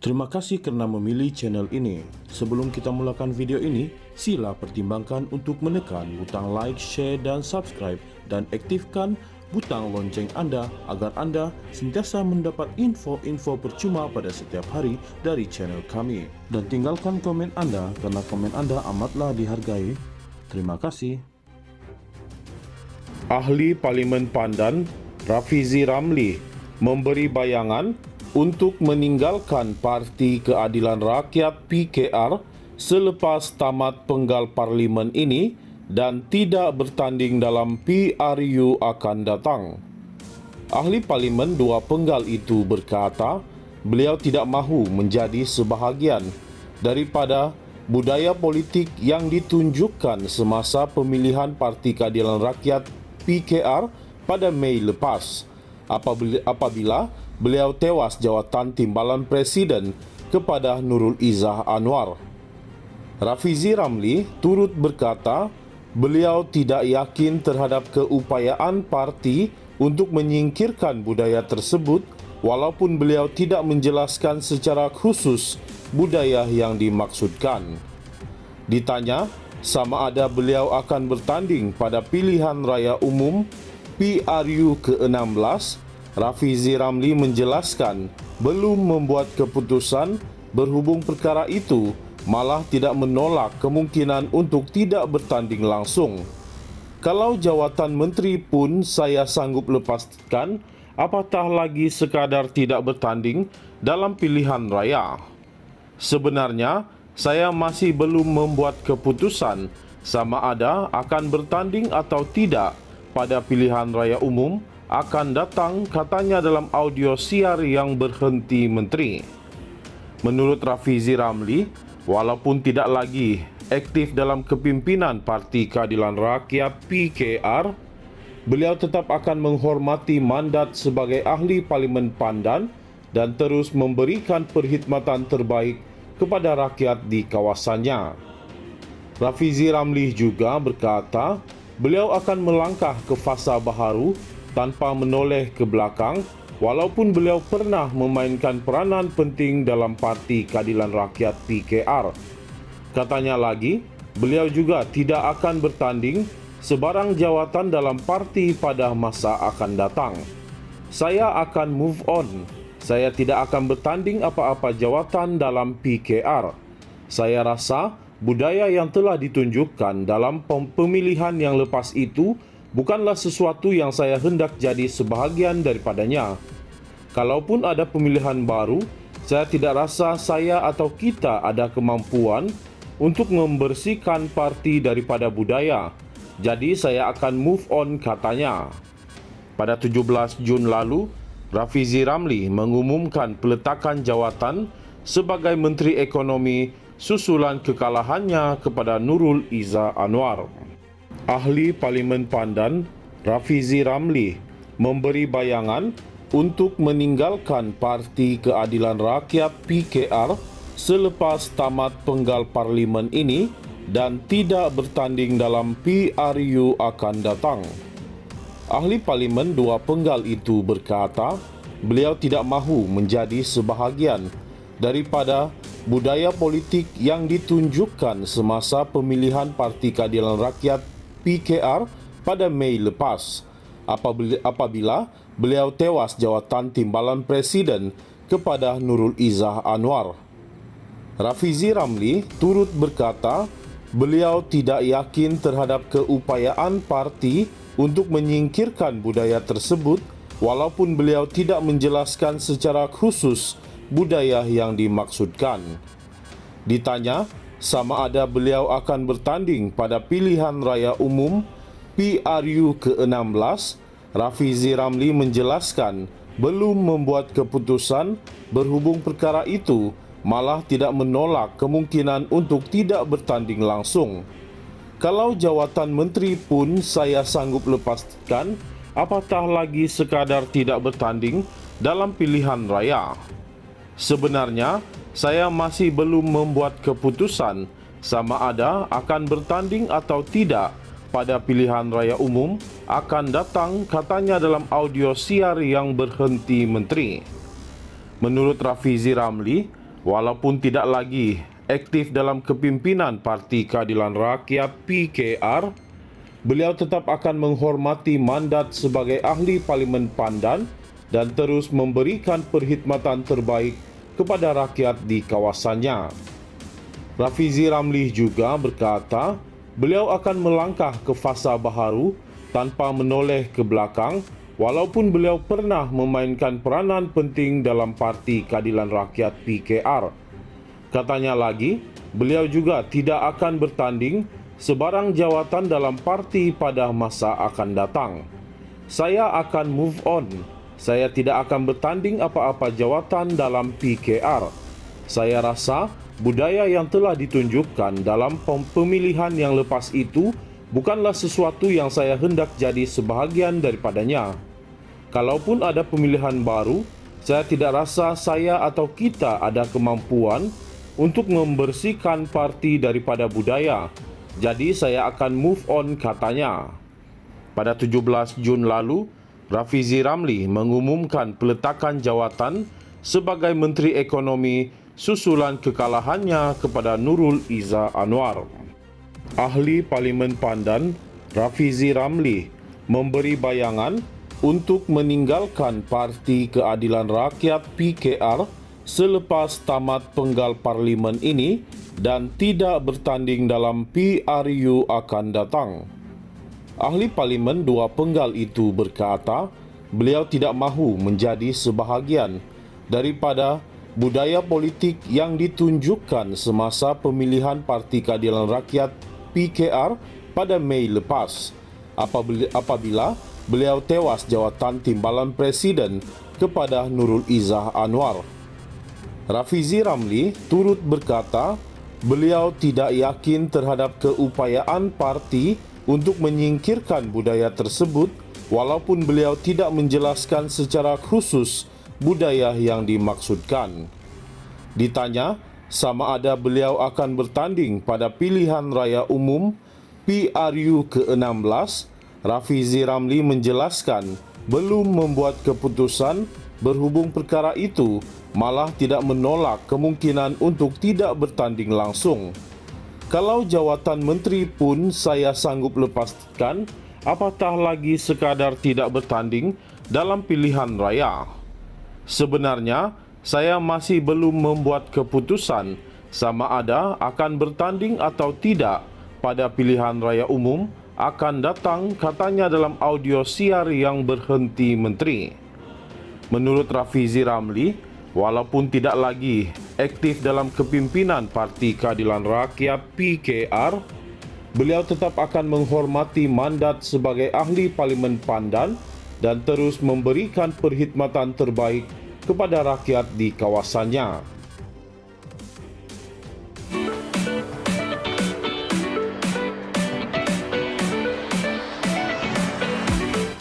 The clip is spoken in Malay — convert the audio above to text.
Terima kasih kerana memilih channel ini. Sebelum kita mulakan video ini, sila pertimbangkan untuk menekan butang like, share dan subscribe dan aktifkan butang lonceng anda agar anda sentiasa mendapat info-info percuma pada setiap hari dari channel kami. Dan tinggalkan komen anda kerana komen anda amatlah dihargai. Terima kasih. Ahli Parlimen Pandan, Rafizi Ramli, memberi bayangan untuk meninggalkan Parti Keadilan Rakyat PKR selepas tamat penggal parlimen ini dan tidak bertanding dalam PRU akan datang. Ahli parlimen dua penggal itu berkata, beliau tidak mahu menjadi sebahagian daripada budaya politik yang ditunjukkan semasa pemilihan Parti Keadilan Rakyat PKR pada Mei lepas, apabila beliau tewas jawatan timbalan Presiden kepada Nurul Izzah Anwar. Rafizi Ramli turut berkata, beliau tidak yakin terhadap keupayaan parti untuk menyingkirkan budaya tersebut walaupun beliau tidak menjelaskan secara khusus budaya yang dimaksudkan. Ditanya sama ada beliau akan bertanding pada pilihan raya umum PRU ke-16, Rafizi Ramli menjelaskan belum membuat keputusan berhubung perkara itu, malah tidak menolak kemungkinan untuk tidak bertanding langsung. Kalau jawatan menteri pun saya sanggup lepaskan, apatah lagi sekadar tidak bertanding dalam pilihan raya. Sebenarnya, saya masih belum membuat keputusan sama ada akan bertanding atau tidak pada pilihan raya umum akan datang, katanya dalam audio siar yang berhenti menteri. Menurut Rafizi Ramli, walaupun tidak lagi aktif dalam kepimpinan Parti Keadilan Rakyat PKR, beliau tetap akan menghormati mandat sebagai ahli Parlimen Pandan dan terus memberikan perkhidmatan terbaik kepada rakyat di kawasannya. Rafizi Ramli juga berkata, beliau akan melangkah ke fasa baharu tanpa menoleh ke belakang walaupun beliau pernah memainkan peranan penting dalam Parti Keadilan Rakyat PKR. Katanya lagi, beliau juga tidak akan bertanding sebarang jawatan dalam parti pada masa akan datang. Saya akan move on. Saya tidak akan bertanding apa-apa jawatan dalam PKR. Saya rasa budaya yang telah ditunjukkan dalam pemilihan yang lepas itu bukanlah sesuatu yang saya hendak jadi sebahagian daripadanya. Kalaupun ada pemilihan baru, saya tidak rasa saya atau kita ada kemampuan untuk membersihkan parti daripada budaya. Jadi saya akan move on, katanya. Pada 17 Jun lalu, Rafizi Ramli mengumumkan peletakan jawatan sebagai Menteri Ekonomi susulan kekalahannya kepada Nurul Izzah Anwar. Ahli Parlimen Pandan, Rafizi Ramli, memberi bayangan untuk meninggalkan Parti Keadilan Rakyat PKR selepas tamat penggal parlimen ini dan tidak bertanding dalam PRU akan datang. Ahli parlimen dua penggal itu berkata, beliau tidak mahu menjadi sebahagian daripada budaya politik yang ditunjukkan semasa pemilihan Parti Keadilan Rakyat PKR pada Mei lepas, apabila beliau tewas jawatan timbalan Presiden kepada Nurul Izzah Anwar. Rafizi Ramli turut berkata, beliau tidak yakin terhadap keupayaan parti untuk menyingkirkan budaya tersebut walaupun beliau tidak menjelaskan secara khusus budaya yang dimaksudkan. Ditanya sama ada beliau akan bertanding pada pilihan raya umum PRU ke-16, Rafizi Ramli menjelaskan belum membuat keputusan berhubung perkara itu, malah tidak menolak kemungkinan untuk tidak bertanding langsung. Kalau jawatan menteri pun saya sanggup lepaskan, apatah lagi sekadar tidak bertanding dalam pilihan raya. Sebenarnya, saya masih belum membuat keputusan sama ada akan bertanding atau tidak pada pilihan raya umum akan datang, katanya dalam audio siar yang berhenti menteri. Menurut Rafizi Ramli, walaupun tidak lagi aktif dalam kepimpinan Parti Keadilan Rakyat PKR, beliau tetap akan menghormati mandat sebagai ahli Parlimen Pandan dan terus memberikan perkhidmatan terbaik kepada rakyat di kawasannya. Rafizi Ramli juga berkata, beliau akan melangkah ke fasa baharu tanpa menoleh ke belakang, walaupun beliau pernah memainkan peranan penting dalam Parti Keadilan Rakyat PKR. Katanya lagi, beliau juga tidak akan bertanding sebarang jawatan dalam parti pada masa akan datang. Saya akan move on. Saya tidak akan bertanding apa-apa jawatan dalam PKR. Saya rasa budaya yang telah ditunjukkan dalam pemilihan yang lepas itu bukanlah sesuatu yang saya hendak jadi sebahagian daripadanya. Kalaupun ada pemilihan baru, saya tidak rasa saya atau kita ada kemampuan untuk membersihkan parti daripada budaya. Jadi saya akan move on, katanya. Pada 17 Jun lalu, Rafizi Ramli mengumumkan peletakan jawatan sebagai Menteri Ekonomi susulan kekalahannya kepada Nurul Izzah Anwar. Ahli Parlimen Pandan, Rafizi Ramli, memberi bayangan untuk meninggalkan Parti Keadilan Rakyat PKR selepas tamat penggal parlimen ini dan tidak bertanding dalam PRU akan datang. Ahli parlimen dua penggal itu berkata, beliau tidak mahu menjadi sebahagian daripada budaya politik yang ditunjukkan semasa pemilihan Parti Keadilan Rakyat PKR pada Mei lepas, apabila beliau tewas jawatan timbalan presiden kepada Nurul Izzah Anwar. Rafizi Ramli turut berkata, beliau tidak yakin terhadap keupayaan parti untuk menyingkirkan budaya tersebut, walaupun beliau tidak menjelaskan secara khusus budaya yang dimaksudkan. Ditanya sama ada beliau akan bertanding pada pilihan raya umum PRU ke-16, Rafizi Ramli menjelaskan belum membuat keputusan berhubung perkara itu malah tidak menolak kemungkinan untuk tidak bertanding langsung. Kalau jawatan menteri pun saya sanggup lepaskan, apatah lagi sekadar tidak bertanding dalam pilihan raya. Sebenarnya, saya masih belum membuat keputusan sama ada akan bertanding atau tidak pada pilihan raya umum akan datang, katanya dalam audio siar yang berhenti menteri. Menurut Rafizi Ramli, walaupun tidak lagi aktif dalam kepimpinan Parti Keadilan Rakyat PKR, beliau tetap akan menghormati mandat sebagai ahli Parlimen Pandan dan terus memberikan perkhidmatan terbaik kepada rakyat di kawasannya.